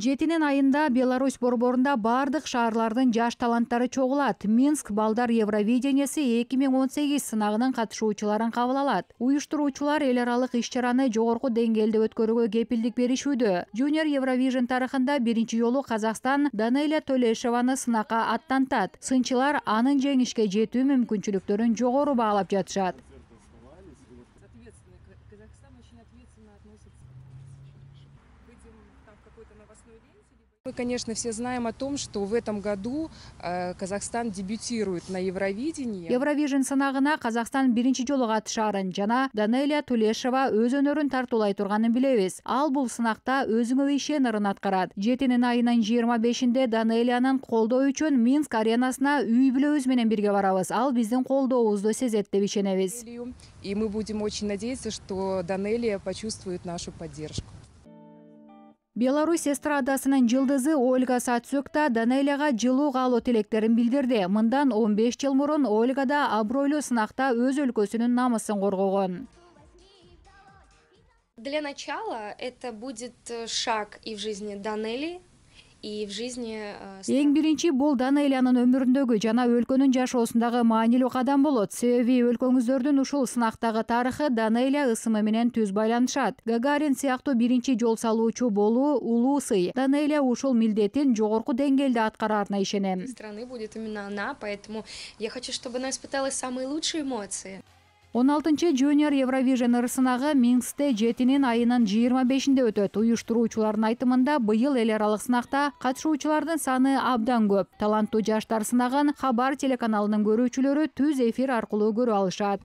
7 айында Беларусь борборунда бардык шаарлардын жаш таланттары чогулат. Минск балдар Евровидениясы 2018 сынагынын катышуучуларын кабыл алат. Уюштуруучулар эл аралык иш-чараны жогорку деңгээлде өткөрүүгө кепилдик беришүүдө. Junior Eurovision тарыхында биринчи жолу Казакстан Данелия Толешеваны сынакка аттантат. Сынчылар анын жеңишке жетүү мүмкүнчүлүктөрүн жогору баалап жатышат. Мы, конечно, все знаем о том, что в этом году Казахстан дебютирует на Евровидении. Евровижн сынагына Казакстан биринчи жолу катышарын жана Данелия Тулешева өз өнөрүн тартуулай турганын билебиз. Ал бул сынакта өзүңө ишен ырын аткарат. 7 айынын 25-inde Данелиянын колдоо үчүн Минск аренасына үй бүлөбүз менен бирге барабыз. Ал биздин колдообузду сезет деп ишенебиз. И мы будем очень надеяться, что Данелия почувствует нашу поддержку. Беларусь эстрадасынын жылдызы Ольга Сацюк да Данелияга жылуу каалоо тилектерин билдирди. Мындан 15 жыл мурун Ольга да абройлуу сынакта өз өлкөсүнүн намысын коргогон. Для начала это будет шаг и в жизни Данелии, и в жизни... Эң биринчи бул Данелиянын өмүрүндөгү жана өлкөнүн жашоосундагы маанилүү кадам болот. Себеби өлкөңүздөрдүн ушул сынактагы тарыхы Данелия ысымы менен түз байланышат. Гагарин сыяктуу биринчи жол салуучу болуу улуу сый. Данелия ушул милдетин жогорку деңгээлде аткарарына ишенем. Страны будет именно она, поэтому я хочу, чтобы она испытала самые лучшие эмоции. 16-чы Junior Eurovision сынагы Минскте 7 айынын 25-inde өтөт. Уюштуруучулардын айтымында быйыл эл аралык сынакта катышуучулардын саны абдан көп. Таланттуу жаштар сынагын Хабар телеканалынын көрүүчүлөрү түз эфир аркылуу көрө алышат.